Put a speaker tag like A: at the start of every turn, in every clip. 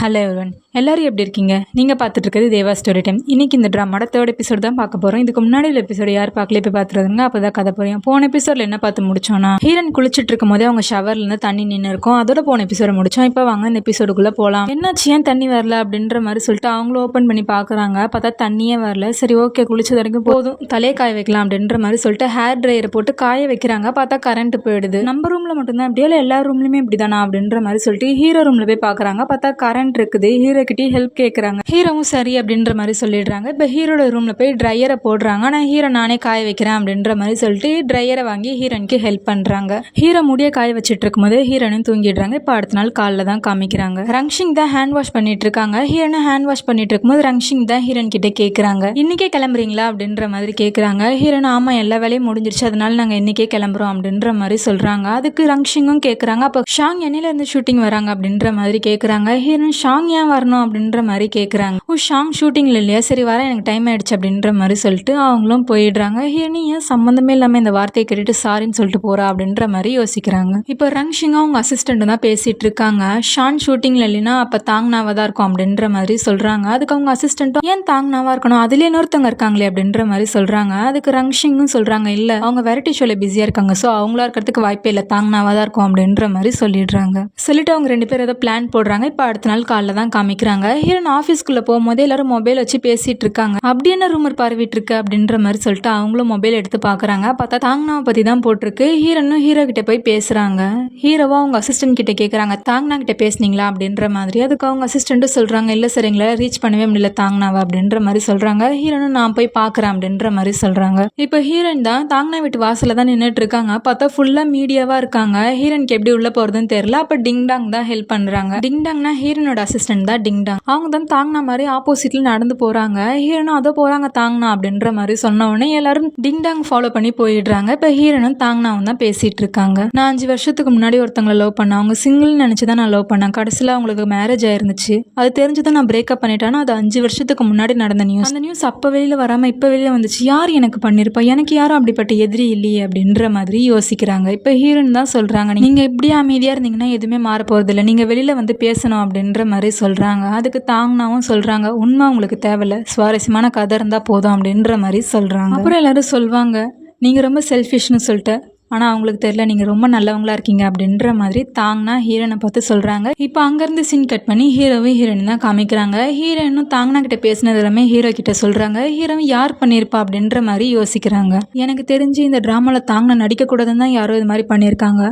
A: Hello everyone, எல்லாரும் எப்படி இருக்கீங்க? நீங்கள் பார்த்துட்டு இருக்கிறது தேவா ஸ்டோரி டைம். இன்றைக்கி இந்த ட்ராமாவோட தேர்ட் எபிசோட் தான் பார்க்க போகிறோம். இதுக்கு முன்னாடி உள்ள எபிசோடு யார் பார்க்கல, போய் பார்த்துருதுங்க. அப்போ தான் கதை புரியும். போன எபிசோடில் என்ன பார்த்து முடிச்சோன்னா, ஹீரன் குளிச்சுட்டு இருக்கும் போதே அவங்க ஷவர்லேருந்து தண்ணி நின்று இருக்கும். அதோட போன எபிசோட முடிச்சோம். இப்போ வாங்க இந்த எபிசோடுக்குள்ளே போகலாம். என்னாச்சு, ஏன் தண்ணி வரல அப்படின்ற மாதிரி சொல்லிட்டு அவங்களும் ஓப்பன் பண்ணி பார்க்குறாங்க. பார்த்தா தண்ணியே வரல. சரி, ஓகே, குளிச்சது வரைக்கும் போதும், தலையை காய வைக்கலாம் அப்படின்ற மாதிரி சொல்லிட்டு ஹேர் ட்ரையரை போட்டு காய வைக்கிறாங்க. பார்த்தா கரண்ட் போயிடுது. நம்ம ரூமில் மட்டும்தான் அப்படியே இல்லை, எல்லா ரூம்லையுமே இப்படி தானா அப்படின்ற மாதிரி சொல்லிட்டு ஹீரோ ரூமில் போய் பார்க்குறாங்க. பார்த்தா கரண்ட் இருக்குது. ஹீரோ கிட்டே ஹெல்ப் கேட்குறாங்க. ஹீரோவும் சரி அப்படின்ற மாதிரி சொல்லிடுறாங்க. இப்போ ஹீரோட ரூம்ல போய் ட்ரையரை போடுறாங்க. நான் ஹீரோ நானே காய வைக்கிறேன் அப்படின்ற மாதிரி சொல்லிட்டு ட்ரையரை வாங்கி ஹீரோனுக்கு ஹெல்ப் பண்றாங்க. ஹீரோ முடிய காய வச்சுட்டு இருக்கும்போது ஹீரோனும் தூங்கிடுறாங்க. இப்போ அடுத்த நாள் காலைல தான் காமிக்கிறாங்க. ரங்ஷிங் தான் ஹேண்ட் வாஷ் பண்ணிட்டு இருக்காங்க. ஹீரோனும் ஹேண்ட் வாஷ் பண்ணிட்டு இருக்கும்போது ரங்ஷிங் தான் ஹீரோன் கிட்ட கேட்குறாங்க, இன்னைக்கே கிளம்புறீங்களா அப்படின்ற மாதிரி கேட்குறாங்க. ஹீரோன் ஆமா, எல்லா வேலையும் முடிஞ்சிருச்சு, அதனால நாங்கள் இன்னைக்கே கிளம்புறோம் அப்படின்ற மாதிரி சொல்றாங்க. அதுக்கு ரங்ஷிங்கும் கேட்குறாங்க, அப்போ ஷாங் என்னையில இருந்து ஷூட்டிங் வராங்க அப்படின்ற மாதிரி கேட்குறாங்க. ஹீரோன் ஷாங் ஏன் வரணும் அப்படின்ற மாதிரி கேட்குறாங்க. ஓ, ஷாங் ஷூட்டிங்ல இல்லையா, சரி வர, எனக்கு டைம் ஆயிடுச்சு அப்படின்ற மாதிரி சொல்லிட்டு அவங்களும் போயிடுறாங்க. ஹீரோனி ஏன் சம்மந்தமே இல்லாமல் இந்த வார்த்தையை கேட்டுட்டு சாரின்னு சொல்லிட்டு போறா அப்படின்ற மாதிரி யோசிக்கிறாங்க. இப்போ ரங்ஷிங்கும் அவங்க அசிஸ்டண்ட் தான் பேசிட்டு இருக்காங்க. ஷான் ஷூட்டிங்ல இல்லைன்னா அப்போ தாங்னாவா தான் இருக்கும் அப்படின்ற மாதிரி சொல்றாங்க. அதுக்கு அவங்க அசிஸ்டண்ட்டும் ஏன் தாங்னாவா இருக்கணும், அதுலேயே இன்னொருத்தவங்க இருக்காங்களே அப்படின்ற மாதிரி சொல்றாங்க. அதுக்கு ரங்ஷிங்கும் சொல்றாங்க, இல்ல அவங்க வெரைட்டி ஷோல பிஸியா இருக்காங்க, ஸோ அவங்களா இருக்கிறதுக்கு வாய்ப்பே இல்லை, தாங்னாவா தான் இருக்கும் அப்படின்ற மாதிரி சொல்லிடுறாங்க. சொல்லிட்டு அவங்க ரெண்டு பேரும் ஏதோ பிளான் போடுறாங்க. இப்போ அடுத்த நாள் காலைல தான் காமிக்கிறாங்க. ஹீரோன் ஆஃபீஸ்க்குள்ள போகும்போது எல்லாரும் மொபைல் வச்சு பேசிட்டு இருக்காங்க. அப்படி என்ன ரூமர் பரவிட்டு இருக்கு அப்படின்ற மாதிரி சொல்லிட்டு அவங்களும் மொபைல் எடுத்து பாக்குறாங்க. பார்த்தா தாங்னாவை பத்தி தான் போட்டிருக்கு. ஹீரோனும் ஹீரோ கிட்ட போய் பேசுறாங்க. ஹீரோவா அவங்க அசிஸ்டன்ட் கிட்ட கேட்கறாங்க, தாங்னா கிட்ட பேசுனீங்களா அப்படின்ற மாதிரி. அதுக்கு அவங்க அசிஸ்டன்ட்டும் சொல்றாங்க, இல்ல சார், எங்களை ரீச் பண்ணவே முடியல தாங்னாவா அப்படின்ற மாதிரி சொல்றாங்க. ஹீரோனும் நான் போய் பாக்குறேன் அப்படின்ற மாதிரி சொல்றாங்க. இப்போ ஹீரோயின் தான் தாங்னா வீட்டு வாசல தான் நின்றுட்டு இருக்காங்க. பார்த்தா ஃபுல்லா மீடியாவா இருக்காங்க. ஹீரோனுக்கு எப்படி உள்ள போறதுன்னு தெரியல. அப்ப டிங்டாங் தான் ஹெல்ப் பண்றாங்க. டிங்டாங்னா ஹீரோனோட அசிஸ்டன்ட் தான் டிங்டாங். அவங்க தான் தாங்னா மாதிரி ஆப்போசிட்ல நடந்து போறாங்க. ஹீரோனும் அதோ போறாங்க தாங்னா அப்படின்ற மாதிரி சொன்ன உடனே எல்லாரும் டிங்டாங் ஃபாலோ பண்ணி போயிடுறாங்க. இப்ப ஹீரோனும் தாங்னாவும் தான் பேசிட்டு இருக்காங்க. நான் 5 வருஷத்துக்கு முன்னாடி ஒருத்தங்களை லவ் பண்ணேன். அவங்க சிங்கிள் நினைச்சுதான் நான் லவ் பண்ணேன். கடைசியில அவங்களுக்கு மேரேஜ் ஆயிருந்துச்சு. அது தெரிஞ்சுதான் நான் பிரேக்கப் பண்ணிட்டேன்னா அது 5 வருஷத்துக்கு முன்னாடி நடந்த நியூஸ். அந்த நியூஸ் அப்ப வெளியில வராம இப்ப வெளியில வந்துச்சு. யார் எனக்கு பண்ணிருப்பா, எனக்கு யாரும் அப்படிப்பட்ட எதிரி இல்லையே அப்படின்ற மாதிரி யோசிக்கிறாங்க. இப்ப ஹீரோன் தான் சொல்றாங்க, நீங்க இப்படியே அமைதியா இருந்தீங்கன்னா எதுவுமே மாற போறது இல்லை, நீங்க வெளியில வந்து பேசணும் அப்படின்ற மாதிரி சொல்றாங்க. அதுக்கு தாங்னாவும் சொல்றாங்க, உண்மை உங்களுக்கு தேவையில்ல, சுவாரஸ்யமான கதை இருந்தா போதும் அப்படின்ற மாதிரி சொல்றாங்க. அப்புறம் எல்லாரும் சொல்வாங்க, நீங்க ரொம்ப செல்ஃபிஷ்னு சொல்லிட்டு, ஆனா அவங்களுக்கு தெரியல நீங்க ரொம்ப நல்லவங்களா இருக்கீங்க அப்படின்ற மாதிரி தாங்னா ஹீரோனை பார்த்து சொல்றாங்க. இப்போ அங்கிருந்து சீன் கட் பண்ணி ஹீரோவும் ஹீரோயின் தான் காமிக்கிறாங்க. ஹீரோயினும் தாங்னா கிட்ட பேசினது எல்லாமே ஹீரோ கிட்ட சொல்றாங்க. ஹீரோவும் யார் பண்ணிருப்பா அப்படின்ற மாதிரி யோசிக்கிறாங்க. எனக்கு தெரிஞ்சு இந்த டிராமால தாங்னா நடிக்க கூடாதுன்னு தான் யாரோ இது மாதிரி பண்ணியிருக்காங்க.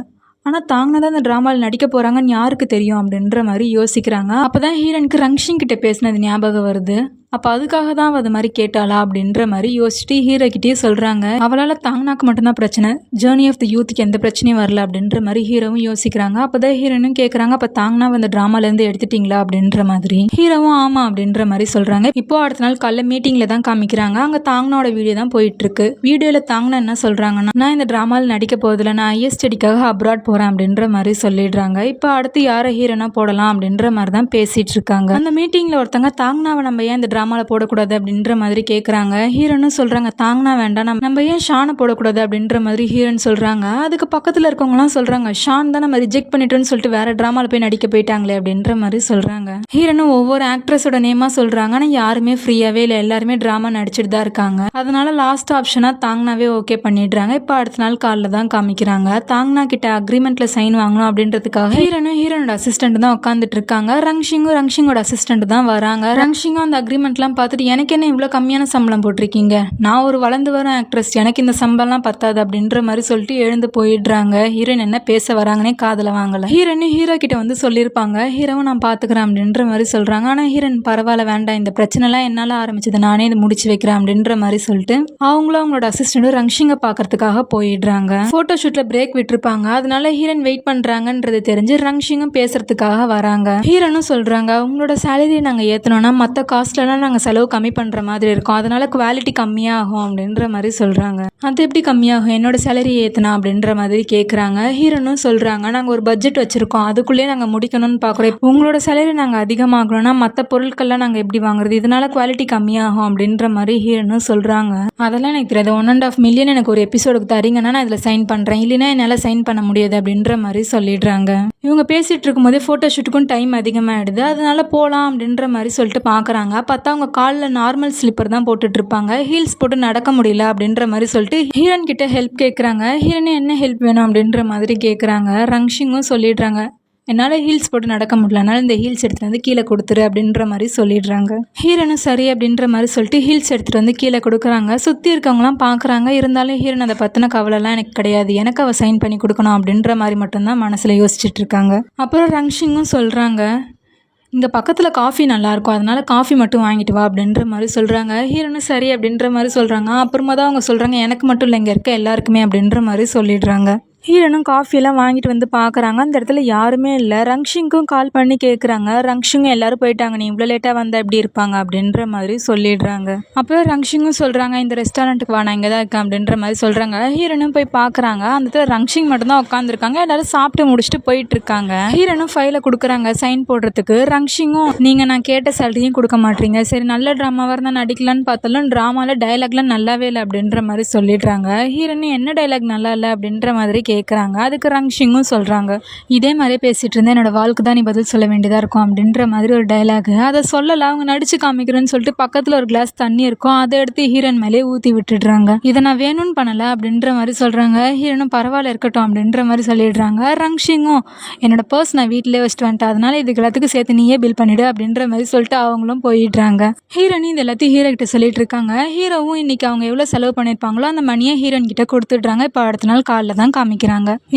A: ஆனால் தாங்கினா தான் இந்த ட்ராமாவில் நடிக்க போகிறாங்கன்னு யாருக்கு தெரியும் அப்படின்ற மாதிரி யோசிக்கிறாங்க. அப்போ தான் ஹீரோனுக்கு ரங்ஷிங் கிட்ட பேசினது ஞாபகம் வருது. அப்போ அதுக்காக தான் அது மாதிரி கேட்டாளா அப்படின்ற மாதிரி யோசிச்சுட்டு ஹீரோ கிட்டே சொல்கிறாங்க, அவளால் தாங்னாக்கு மட்டும்தான் பிரச்சனை, ஜேர்னி ஆஃப் தி யூத்துக்கு எந்த பிரச்சனையும் வரல அப்படின்ற மாதிரி ஹீரோவும் யோசிக்கிறாங்க. அப்போ தான் ஹீரோனும் கேட்குறாங்க, அப்போ தாங்னா அந்த ட்ராமாலேருந்து எடுத்துட்டிங்களா அப்படின்ற மாதிரி. ஹீரோவும் ஆமாம் அப்படின்ற மாதிரி சொல்கிறாங்க. இப்போ அடுத்த நாள் காலைல மீட்டிங்கில் தான் காமிக்கிறாங்க. அங்கே தாங்னாவோட வீடியோ தான் போயிட்டுருக்கு. வீடியோவில் தாங்னா என்ன சொல்கிறாங்கன்னா, நான் இந்த ட்ராமாவில் நடிக்க போதில்லை, நான் ஐஎஸ் ஸ்டடிக்காக அப்ராட் போகிறேன் அப்படின்ற மாதிரி சொல்லிடுறாங்க. இப்போ அடுத்து யாரை ஹீரோனா போடலாம் அப்படின்ற மாதிரி தான் பேசிட்டு இருக்காங்க. அந்த மீட்டிங்கில் ஒருத்தங்க தாங்னாவை நம்ம ஏன் இந்த ட்ராமால போடக்கூடாது அப்படின்ற மாதிரி கேட்குறாங்க. ஹீரோனும் சொல்றாங்க, தாங்னா வேண்டாம், நம்ம ஏன் ஷானை போடக்கூடாது அப்படின்ற மாதிரி ஹீரோன் சொல்றாங்க. அதுக்கு பக்கத்தில் இருக்கவங்கலாம் சொல்றாங்க, ஷான் தான் நம்ம ரிஜெக்ட் பண்ணிட்டோன்னு சொல்லிட்டு வேற ட்ராமால போய் நடிக்க போயிட்டாங்களே அப்படின்ற மாதிரி சொல்றாங்க. ஹீரோனும் ஒவ்வொரு ஆக்ட்ரஸோட நேமா சொல்றாங்க. ஆனால் யாருமே ஃப்ரீயாவே இல்லை, எல்லாருமே ட்ராமா நடிச்சுட்டு தான் இருக்காங்க. அதனால லாஸ்ட் ஆப்ஷனா தாங்னாவே ஓகே பண்ணிடுறாங்க. இப்போ அடுத்த நாள் காலைல தான் காமிக்கிறாங்க. தாங்னா கிட்ட அக்ரிமெண்ட்ல சைன் வாங்கணும் அப்படின்றதுக்காக ஹீரோனும் ஹீரோனோட அசிஸ்டன்ட் தான் உட்காந்துட்டு இருக்காங்க. ரங்ஷிங்கோட அசிஸ்டன்ட் தான் வராங்க. ரங்ஷிங்கும் அந்த அக்ரிமெண்ட்லாம் பார்த்துட்டு, எனக்கு என்ன இவ்வளோ கம்மியான சம்பளம் போட்டிருக்கீங்க, நான் ஒரு வளர்ந்து வர ஆக்ட்ரஸ், எனக்கு இந்த சம்பளம்லாம் பத்தாது அப்படின்ற மாதிரி சொல்லிட்டு எழுந்து போயிடுறாங்க. ஹீரோயின் என்ன பேச வராங்கன்னே காதில் வாங்கல. ஹீரோயின் ஹீரோ கிட்ட வந்து சொல்லியிருப்பாங்க, ஹீரோவும் நான் பார்த்துக்கிறேன் அப்படின்ற மாதிரி சொல்றாங்க. ஆனால் ஹீரோயின் பரவாயில்ல, வேண்டாம், இந்த பிரச்சனைலாம் என்னால் ஆரம்பிச்சது, நானே இதை முடிச்சு வைக்கிறேன் அப்படின்ற மாதிரி சொல்லிட்டு அவங்களும் அவங்களோட அசிஸ்டன்ட் ரங்ஷிங்கை பார்க்கறதுக்காக போயிடுறாங்க. போட்டோ ஷூட்ல பிரேக் விட்டுருப்பாங்க. அதனால ஹீரோயின் வெயிட் பண்றாங்கன்றது தெரிஞ்சு ரங்ஷிங்கும் பேசுறதுக்காக வராங்க. ஹீரோனும் சொல்றாங்க, உங்களோட சேலரியை நாங்கள் ஏற்றணும்னா மற்ற காஸ்ட்லாம் அதனால நாங்கள் செலவு கம்மி பண்ணுற மாதிரி இருக்கும், அதனால குவாலிட்டி கம்மியாகும் அப்படின்ற மாதிரி சொல்கிறாங்க. அது எப்படி கம்மியாகும், என்னோட சேலரி ஏற்றுனா அப்படின்ற மாதிரி கேட்குறாங்க. ஹீரோனும் சொல்கிறாங்க, நாங்கள் ஒரு பட்ஜெட் வச்சுருக்கோம், அதுக்குள்ளேயே நாங்கள் முடிக்கணும்னு பார்க்குறோம். உங்களோட சேலரி நாங்கள் அதிகமாகணும்னா மற்ற பொருட்கள்லாம் நாங்கள் எப்படி வாங்குறது, இதனால குவாலிட்டி கம்மியாகும் அப்படின்ற மாதிரி ஹீரோனும் சொல்கிறாங்க. அதெல்லாம் எனக்கு தெரியாது, 1.5 மில்லியன் எனக்கு ஒரு எபிசோடுக்கு தரீங்கன்னா நான் இதில் சைன் பண்ணுறேன், இல்லைன்னா என்னால் சைன் பண்ண முடியாது அப்படின்ற மாதிரி சொல்லிடுறாங்க. இவங்க பேசிகிட்டு இருக்கும்போதே ஃபோட்டோ ஷூட்டுக்கும் டைம் அதிகமாகிடுது, அதனால போகலாம் அப்படின்ற மாதிரி சொல்லிட்டு பார்க்குறாங்க. பார்த்தா அவங்க காலில் நார்மல் ஸ்லிப்பர் தான் போட்டுட்டு இருப்பாங்க, ஹீல்ஸ் போட்டு நடக்க முடியல அப்படின்ற மாதிரி சொல்லிட்டு ஹீரோன் கிட்ட ஹெல்ப் கேட்குறாங்க. ஹீரோனே என்ன ஹெல்ப் வேணும் அப்படின்ற மாதிரி கேட்குறாங்க. ரங்ஷிங்கும் சொல்லிடுறாங்க, என்னால் ஹீல்ஸ் போட்டு நடக்க முடியல, அதனால இந்த ஹீல்ஸ் எடுத்துகிட்டு வந்து கீழே கொடுத்துரு அப்படின்ற மாதிரி சொல்லிடுறாங்க. ஹீரோனும் சரி அப்படின்ற மாதிரி சொல்லிட்டு ஹீல்ஸ் எடுத்துகிட்டு வந்து கீழே கொடுக்குறாங்க. சுற்றி இருக்கவங்களாம் பார்க்குறாங்க. இருந்தாலும் ஹீரோன் அதை பற்றின கவலைலாம் எனக்கு கிடையாது, எனக்கு அவள் சைன் பண்ணி கொடுக்கணும் அப்படின்ற மாதிரி மட்டும்தான் மனசில் யோசிச்சுட்டு இருக்காங்க. அப்புறம் ரங்ஷிங்கும் சொல்கிறாங்க, இங்கே பக்கத்தில் காஃபி நல்லாயிருக்கும், அதனால் காஃபி மட்டும் வாங்கிட்டு வா அப்படின்ற மாதிரி சொல்கிறாங்க. ஹீரோனும் சரி அப்படின்ற மாதிரி சொல்கிறாங்க. அப்புறமா தான் அவங்க சொல்கிறாங்க, எனக்கு மட்டும் இல்லை இங்கே இருக்க எல்லாருக்குமே அப்படின்ற மாதிரி சொல்லிடுறாங்க. ஹீரோனும் காஃபியெல்லாம் வாங்கிட்டு வந்து பார்க்குறாங்க. அந்த இடத்துல யாருமே இல்லை. ரங்ஷிங்க்கும் கால் பண்ணி கேட்குறாங்க. ரங்ஷிங்கும் எல்லோரும் போயிட்டாங்க, நீ இவ்வளோ லேட்டாக வந்தால் எப்படி இருப்பாங்க அப்படின்ற மாதிரி சொல்லிடுறாங்க. அப்புறம் ரங்ஷிங்கும் சொல்கிறாங்க, இந்த ரெஸ்டாரண்ட்டுக்கு வா, நான் இங்கே தான் இருக்கேன் அப்படின்ற மாதிரி சொல்கிறாங்க. ஹீரோனும் போய் பார்க்குறாங்க. அந்த இடத்துல ரங்ஷிங் மட்டும்தான் உட்காந்துருக்காங்க, எல்லோரும் சாப்பிட்டு முடிச்சுட்டு போயிட்டுருக்காங்க. ஹீரோனும் ஃபைலை கொடுக்குறாங்க சைன் போடுறதுக்கு. ரங்ஷிங்கும், நீங்கள் நான் கேட்ட சேலரியும் கொடுக்க மாட்டீங்க, சரி நல்ல ட்ராமாவாக இருந்தால் நடிக்கலான்னு பார்த்தாலும் ட்ராமாவில் டைலாக்லாம் நல்லாவே இல்லை அப்படின்ற மாதிரி சொல்லிடுறாங்க. ஹீரோனும் என்ன டைலாக் நல்லா இல்லை அப்படின்ற மாதிரி கேட்குறாங்க. அதுக்கு ரங்ஷிங்கும் சொல்கிறாங்க, இதே மாதிரியே பேசிகிட்டு இருந்தால் என்னோடய வாழ்க்கை தான் நீ பதில் சொல்ல வேண்டியதாக இருக்கும் அப்படின்ற மாதிரி ஒரு டைலாக். அதை சொல்லலை, அவங்க நடித்து காமிக்கிறேன்னு சொல்லிட்டு பக்கத்தில் ஒரு கிளாஸ் தண்ணி இருக்கும், அதை எடுத்து ஹீரோன் மேலே ஊற்றி விட்டுடுறாங்க. இதை நான் வேணும்னு பண்ணலை அப்படின்ற மாதிரி சொல்கிறாங்க. ஹீரோனும் பரவாயில்ல இருக்கட்டும் அப்படின்ற மாதிரி சொல்லிடுறாங்க. ரங்ஷிங்கும், என்னோட பர்ஸ் நான் வீட்டிலே வச்சுட்டு வந்துட்டேன், அதனால இதுக்கு எல்லாத்துக்கும் சேர்த்து நீயே பில் பண்ணிவிடு அப்படின்ற மாதிரி சொல்லிட்டு அவங்களும் போயிடுறாங்க. ஹீரோனி இது எல்லாத்தையும் ஹீரோ கிட்ட சொல்லிட்டு இருக்காங்க. ஹீரோவும் இன்னைக்கு அவங்க எவ்வளோ செலவு பண்ணியிருப்பாங்களோ அந்த மணியை ஹீரோன் கிட்ட கொடுத்துடுறாங்க. இப்போ அடுத்த நாள் காலைல தான் காமிக்கிறாங்க.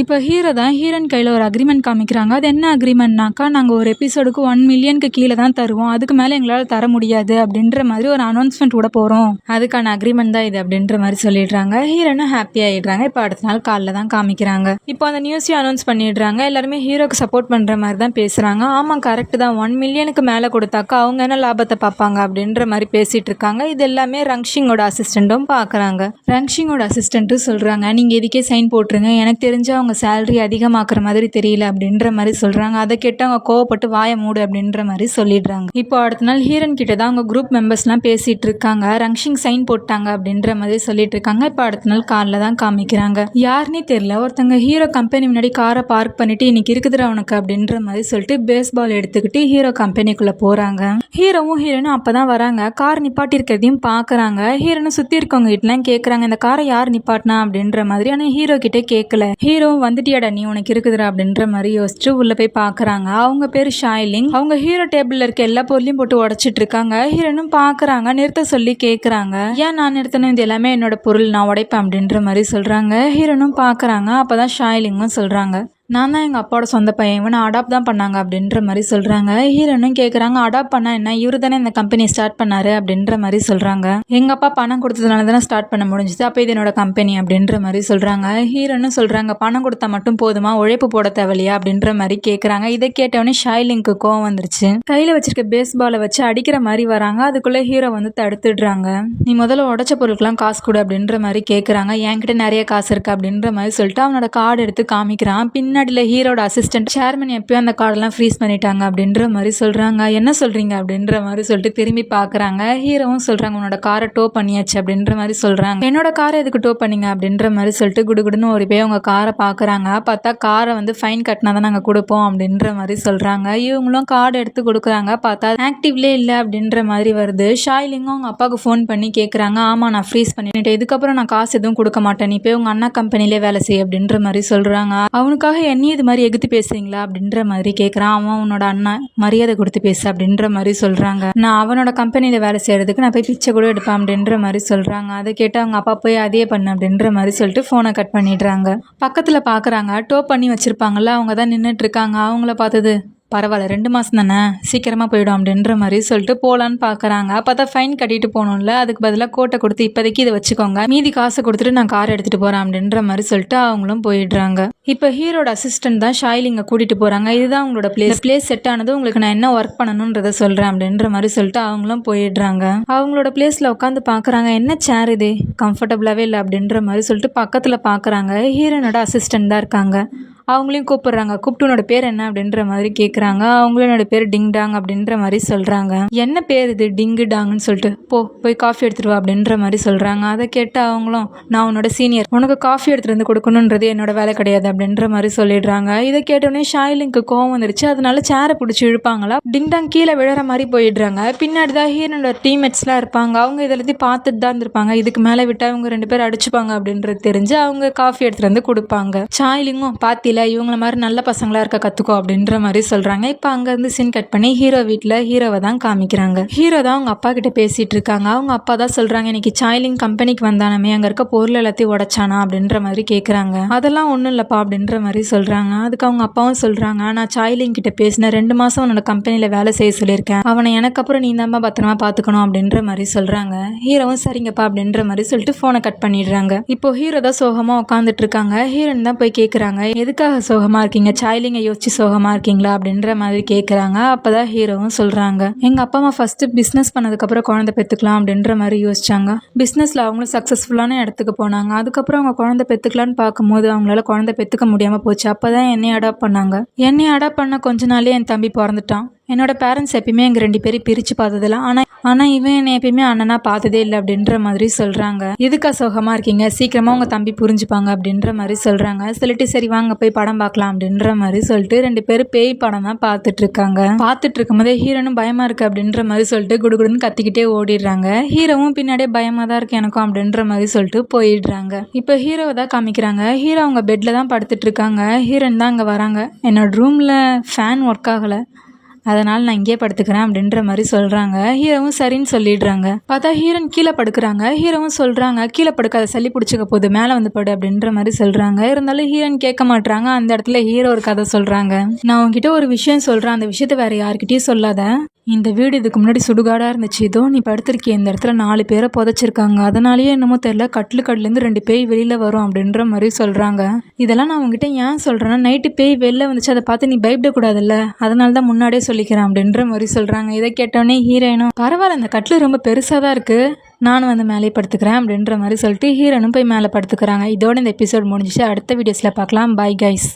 A: இப்போ ஹீரோ தான் ஹீரோன் கையில் ஒரு அக்ரிமெண்ட் காமிக்கிறாங்க. அது என்ன அக்ரிமெண்ட்னாக்கா, நாங்கள் ஒரு எபிசோடுக்கு 1 மில்லியனுக்கு கீழே தான் தருவோம், அதுக்கு மேலே எங்களால் தர முடியாது அப்படின்ற மாதிரி ஒரு அனௌன்ஸ்மெண்ட் கூட போகிறோம், அதுக்கான அக்ரிமெண்ட் தான் இது அப்படின்ற மாதிரி சொல்லிடுறாங்க. ஹீரோனும் ஹாப்பி ஆகிடுறாங்க. இப்போ அடுத்த நாள் காலைல தான் காமிக்கிறாங்க. இப்போ அந்த நியூஸையும் அனௌன்ஸ் பண்ணிடுறாங்க. எல்லாருமே ஹீரோக்கு சப்போர்ட் பண்ணுற மாதிரி தான் பேசுகிறாங்க. ஆமாம் கரெக்டு தான், 1 மில்லியனுக்கு மேலே கொடுத்தாக்கா அவங்க என்ன லாபத்தை பார்ப்பாங்க அப்படின்ற மாதிரி பேசிகிட்டு இருக்காங்க. இது எல்லாமே ரங்ஷிங்கோட அசிஸ்டண்ட்டும் பார்க்குறாங்க. ரங்ஷிங்கோட அசிஸ்டண்ட்டும் சொல்கிறாங்க, நீங்கள் இதுக்கே சைன் போட்டுருங்க, எனக்கு தெரிஞ்சு அவங்க சேலரி அதிகமாக்குற மாதிரி தெரியல அப்படின்ற மாதிரி சொல்கிறாங்க. அதை கேட்டு அவங்க கோவப்பட்டு வாய மூடு அப்படின்ற மாதிரி சொல்லிடுறாங்க. இப்போ அடுத்த நாள் ஹீரோன் கிட்ட தான் அவங்க குரூப் மெம்பர்ஸ்லாம் பேசிகிட்டு இருக்காங்க. ரங்ஷிங் சைன் போட்டாங்க அப்படின்ற மாதிரி சொல்லிட்டு இருக்காங்க. இப்போ அடுத்த நாள் காலைல தான் காமிக்கிறாங்க. யாருன்னே தெரியல, ஒருத்தங்க ஹீரோ கம்பெனி முன்னாடி காரை பார்க் பண்ணிட்டு இன்னைக்கு இருக்குதுடா உனக்கு அப்படின்ற மாதிரி சொல்லிட்டு பேஸ்பால் எடுத்துக்கிட்டு ஹீரோ கம்பெனிக்குள்ளே போகிறாங்க. ஹீரோவும் ஹீரோனும் அப்போ தான் வராங்க. கார் நிப்பாட்டி இருக்கிறதையும் பார்க்குறாங்க. ஹீரோனும் சுற்றி இருக்கவங்க கிட்டலாம் கேட்குறாங்க, இந்த காரை யார் நிப்பாட்டினா அப்படின்ற மாதிரி. ஆனால் ஹீரோ கிட்டே கேட்கல. ஹீரோவும் வந்துட்டியாடா நீ, உனக்கு இருக்குதுடா அப்படின்ற மாதிரி யோசிச்சு உள்ளே போய் பார்க்குறாங்க. அவங்க பேர் ஷாய்லிங். அவங்க ஹீரோ டேபிளில் இருக்க எல்லா பொருளையும் போட்டு உடச்சிட்டு இருக்காங்க. ஹீரோனும் பார்க்குறாங்க, நிறுத்த சொல்லி கேட்குறாங்க. ஏன் நான் நிறுத்தணும், இது எல்லாமே என்னோட பொருள், நான் உடைப்பேன் அப்படின்ற மாதிரி சொல்கிறாங்க. ஹீரோனும் பார்க்குறாங்க. அப்போ தான் ஷாய்லிங்கும் சொல்கிறாங்க, நான் தான் எங்கள் அப்பாவோட சொந்த பையன், இவனை அடாப்ட் தான் பண்ணாங்க அப்படின்ற மாதிரி சொல்கிறாங்க. ஹீரோனும் கேட்குறாங்க, அடாப்ட் பண்ணால் என்ன, இவரு தானே இந்த கம்பெனியை ஸ்டார்ட் பண்ணாரு அப்படின்ற மாதிரி சொல்கிறாங்க. எங்கள் அப்பா பணம் கொடுத்ததுனால தானே ஸ்டார்ட் பண்ண முடிஞ்சுது, அப்போ இது என்னோட கம்பெனி அப்படின்ற மாதிரி சொல்கிறாங்க. ஹீரோனும் சொல்கிறாங்க, பணம் கொடுத்தா மட்டும் போதுமா, உழைப்பு போட தேவையில்லையா அப்படின்ற மாதிரி கேட்குறாங்க. இதை கேட்டவொடனே ஷாய்லிங்க்கு கோவம் வந்துருச்சு. கையில் வச்சிருக்க பேஸ்பாலை வச்சு அடிக்கிற மாதிரி வராங்க. அதுக்குள்ளே ஹீரோ வந்து தடுத்துடுறாங்க. நீ முதல்ல உடச்ச பொருட்கெலாம் காசு கொடு அப்படின்ற மாதிரி கேட்குறாங்க. என்கிட்ட நிறைய காசு இருக்கு அப்படின்ற மாதிரி சொல்லிட்டு அவனோட கார்டு எடுத்து காமிக்கிறான். பின்னாடியில் ஹீரோட அசிஸ்டன்ட் சேர்மன் எப்பயும் அந்த கார்டெல்லாம் ஃப்ரீஸ் பண்ணிட்டாங்க அப்படின்ற மாதிரி சொல்கிறாங்க. என்ன சொல்கிறீங்க அப்படின்ற மாதிரி சொல்லிட்டு திரும்பி பார்க்குறாங்க. ஹீரோவும் சொல்கிறாங்க, உன்னோட காரை டோ பண்ணியாச்சு அப்படின்ற மாதிரி சொல்கிறாங்க. என்னோட காரை எதுக்கு டோ பண்ணிங்க அப்படின்ற மாதிரி சொல்லிட்டு குடுகுடுன்னு ஒரு போய் அவங்க காரை பார்க்குறாங்க. பார்த்தா காரை வந்து ஃபைன் கட்டினா தான் நாங்கள் கொடுப்போம் அப்படின்ற மாதிரி சொல்கிறாங்க. இவங்களும் கார்டு எடுத்து கொடுக்குறாங்க. பார்த்தா ஆக்டிவ்லே இல்லை அப்படின்ற மாதிரி வருது. ஷாய்லிங்கும் அவங்க அப்பாவுக்கு ஃபோன் பண்ணி கேட்குறாங்க, ஆமாம் நான் ஃப்ரீஸ் பண்ணிட்டேன், இதுக்கப்புறம் நான் காசு எதுவும் கொடுக்க மாட்டேன், நீ போய் உங்கள் அண்ணா கம்பெனிலே வேலை செய்ய அப்படின்ற மாதிரி சொல்கிறாங்க. அவனுக்காக என்னையும் இது மாதிரி எகுத்து பேசுறீங்களா அப்படின்ற மாதிரி கேட்குறான். அவன் உன்னோட அண்ணா, மரியாதை கொடுத்து பேசு அப்படின்ற மாதிரி சொல்கிறாங்க. நான் அவனோட கம்பெனியில் வேலை செய்கிறதுக்கு நான் போய் பிச்சை கூட எடுப்பேன் அப்படின்ற மாதிரி சொல்கிறாங்க. அதை கேட்டு அவங்க அப்பா போய் அதே பண்ணு அப்படின்ற மாதிரி சொல்லிட்டு ஃபோனை கட் பண்ணிடுறாங்க. பக்கத்தில் பார்க்குறாங்க, டோ பண்ணி வச்சுருப்பாங்கல்ல, அவங்க தான் நின்றுட்டு இருக்காங்க. அவங்கள பார்த்தது பரவாயில்ல 2 மாதம் தானே சீக்கிரமாக போயிடும் அப்படின்ற மாதிரி சொல்லிட்டு போகலான்னு பார்க்குறாங்க. அப்போ தான் ஃபைன் கட்டிட்டு போகணும்ல, அதுக்கு பதிலாக கோட்டை கொடுத்து இப்போதைக்கு இதை வச்சுக்கோங்க, மீதி காசை கொடுத்துட்டு நான் கார் எடுத்துகிட்டு போகிறேன் அப்படின்ற மாதிரி சொல்லிட்டு அவங்களும் போயிடுறாங்க. இப்போ ஹீரோட அசிஸ்டன்ட் தான் ஷாய்லிங்கை கூட்டிகிட்டு போகிறாங்க. இதுதான் உங்களோட பிளேஸ் செட் ஆனது, உங்களுக்கு நான் என்ன ஒர்க் பண்ணணுன்றதை சொல்கிறேன் அப்படின்ற மாதிரி சொல்லிட்டு அவங்களும் போயிடுறாங்க. அவங்களோட பிளேஸில் உட்காந்து பார்க்குறாங்க, என்ன சேர் இது கம்ஃபர்டபுளாகவே இல்லை அப்படின்ற மாதிரி சொல்லிட்டு பக்கத்தில் பார்க்குறாங்க. ஹீரோனோட அசிஸ்டன்ட் தான் இருக்காங்க. அவங்களையும் கூப்பிடுறாங்க. கூப்பிட்டு உன்னோட பேர் என்ன அப்படின்ற மாதிரி கேட்குறாங்க. அவங்களும் என்னோட பேர் டிங் டாங் அப்படின்ற மாதிரி சொல்கிறாங்க. என்ன பேர் இது டிங்கு டாங்குன்னு சொல்லிட்டு போய் காஃபி எடுத்துட்டு வா அப்படின்ற மாதிரி சொல்கிறாங்க. அதை கேட்டு அவங்களும் நான் உன்னோட சீனியர், உனக்கு காஃபி எடுத்துகிட்டு வந்து கொடுக்கணுன்றது என்னோட வேலை கிடையாது அப்படின்ற மாதிரி சொல்லிடுறாங்க. இதை கேட்டோடனே ஷாய்லிங்க்கு கோவம் வந்துருச்சு. அதனால சேரை பிடிச்சி இழுப்பாங்களா, டிங் டாங் கீழே விழுற மாதிரி போயிடுறாங்க. பின்னாடி தான் ஹீரோனோட டீம்மேட்ஸ்லாம் இருப்பாங்க. அவங்க இதெல்லாத்தையும் பார்த்துட்டு தான் இருந்திருப்பாங்க. இதுக்கு மேலே விட்டால் அவங்க 2 பேர் அடிச்சுப்பாங்க அப்படின்றது தெரிஞ்சு அவங்க காஃபி எடுத்துகிட்டு வந்து கொடுப்பாங்க. ஷாய்லிங்கும் பார்த்தில இவங்கள மாதிரி நல்ல பசங்களாக இருக்க கற்றுக்கோ அப்படின்ற மாதிரி சொல்கிறாங்க. இப்போ அங்கேருந்து சீன் கட் பண்ணி ஹீரோ வீட்டில் ஹீரோவை தான் காமிக்கிறாங்க. ஹீரோ தான் அவங்க அப்பா கிட்ட பேசிகிட்டு இருக்காங்க. அவங்க அப்பா தான் சொல்கிறாங்க, இன்னைக்கு ஷாய்லிங் கம்பெனிக்கு வந்தானமே அங்கே இருக்க பொருள் எல்லாத்தையும் உடைச்சானா அப்படின்ற மாதிரி கேட்குறாங்க. அதெல்லாம் ஒன்றும் இல்லைப்பா அப்படின்ற மாதிரி சொல்கிறாங்க. அதுக்கு அவங்க அப்பாவும் சொல்கிறாங்க, நான் ஷாய்லிங் கிட்ட பேசினேன், 2 மாதம் உன்னோட கம்பெனியில் வேலை செய்ய சொல்லியிருக்கேன், அவனை எனக்கு அப்புறம் நீ தான் பத்திரமா பார்த்துக்கணும் அப்படின்ற மாதிரி சொல்கிறாங்க. ஹீரோவும் சரிங்கப்பா அப்படின்ற மாதிரி சொல்லிட்டு ஃபோனை கட் பண்ணிடுறாங்க. இப்போ ஹீரோ தான் சோகமாக உட்காந்துட்டு இருக்காங்க. ஹீரோன் தான் போய் கேட்குறாங்க, எதுக்காக சோகமாக இருக்கீங்க, ஷாய்லிங்கை யோசிச்சு சோகமாக இருக்கீங்களா அப்படின்ற மாதிரி கேட்குறாங்க. அப்போ தான் ஹீரோவும் சொல்கிறாங்க, எங்கள் அப்பா அம்மா ஃபஸ்ட்டு பிஸ்னஸ் பண்ணதுக்கப்புறம் குழந்தை பெற்றுக்கலாம் அப்படின்ற மாதிரி யோசிச்சாங்க. பிஸ்னஸில் அவங்களும் சக்ஸஸ்ஃபுல்லான இடத்துக்கு போனாங்க. அதுக்கப்புறம் அவங்க குழந்தை பெற்றுக்கலான்னு பார்க்கும்போது அவங்களால குழந்தை பெற்றுக்க முடியாமல் போச்சு. அப்போ தான் என்னை அடாப்ட் பண்ணாங்க. என்னை அடாப்ட் பண்ண கொஞ்ச நாளே என் தம்பி பிறந்துட்டான். என்னோட பேரண்ட்ஸ் எப்பயுமே எங்கள் 2 பேரும் பிரித்து பார்த்ததில்ல, ஆனால் இவன் என்னை எப்பயுமே அண்ணனா பார்த்ததே இல்லை அப்படின்ற மாதிரி சொல்கிறாங்க. எதுக்கா சோகமாக இருக்கீங்க, சீக்கிரமாக உங்கள் தம்பி புரிஞ்சுப்பாங்க அப்படின்ற மாதிரி சொல்கிறாங்க. சொல்லிட்டு சரி வாங்க போய் படம் பார்க்கலாம் அப்படின்ற மாதிரி சொல்லிட்டு 2 பேரும் பேய் படம் தான் பார்த்துட்டு இருக்காங்க. பார்த்துட்டு இருக்கும்போதே ஹீரோனும் பயமாக இருக்குது அப்படின்ற மாதிரி சொல்லிட்டு குடுகுடுன்னு கத்திக்கிட்டே ஓடிடுறாங்க. ஹீரோவும் பின்னாடியே பயமாக தான் இருக்கு எனக்கும் அப்படின்ற மாதிரி சொல்லிட்டு போயிடுறாங்க. இப்போ ஹீரோவை தான் காமிக்கிறாங்க. ஹீரோ அவங்க பெட்டில் தான் படுத்துட்டு இருக்காங்க. ஹீரோன் தான் அங்கே வராங்க. என்னோட ரூமில் ஃபேன் ஒர்க் ஆகலை, அதனால் நான் இங்கே படுத்துக்கிறேன் அப்படின்ற மாதிரி சொல்கிறாங்க. ஹீரோவும் சரின்னு சொல்லிடுறாங்க. பார்த்தா ஹீரோன் கீழே படுக்கிறாங்க. ஹீரோவும் சொல்கிறாங்க, கீழே படுக்காத சளி பிடிச்சிக்க போகுது, மேலே வந்து படு அப்படின்ற மாதிரி சொல்கிறாங்க. இருந்தாலும் ஹீரோன் கேட்க மாட்றாங்க. அந்த இடத்துல ஹீரோ ஒரு கதை சொல்கிறாங்க, நான் உங்ககிட்ட ஒரு விஷயம் சொல்கிறேன், அந்த விஷயத்த வேறு யார்கிட்டயும் சொல்லாத. இந்த வீடு இதுக்கு முன்னாடி சுடுகாடாக இருந்துச்சு, இதோ நீ படுத்திருக்கே இந்த இடத்துல 4 பேரை புதைச்சிருக்காங்க, அதனாலேயே என்னமோ தெரியல கட்டிலேருந்து 2 பேய் வெளியில் வரும் அப்படின்ற மாதிரி சொல்கிறாங்க. இதெல்லாம் நான் உங்ககிட்ட ஏன் சொல்கிறேன்னா, நைட்டு பேய் வெளில வந்துச்சு, அதை பார்த்து நீ பயப்படக்கூடாதுல்ல, அதனால தான் முன்னாடியே சொல்லிக்கிறேன் அப்படின்ற மாதிரி சொல்கிறாங்க. இதை கேட்டோடனே ஹீரோயினும் பரவாயில்ல அந்த கட்டில் ரொம்ப பெருசாக தான் இருக்குது, நானும் வந்து மேலே படுத்துக்கிறேன் அப்படின்ற மாதிரி சொல்லிட்டு ஹீரோனும் போய் மேலே படுத்துக்கிறாங்க. இதோட இந்த எபிசோட் முடிஞ்சிச்சு. அடுத்த வீடியோஸில் பார்க்கலாம். Bye guys.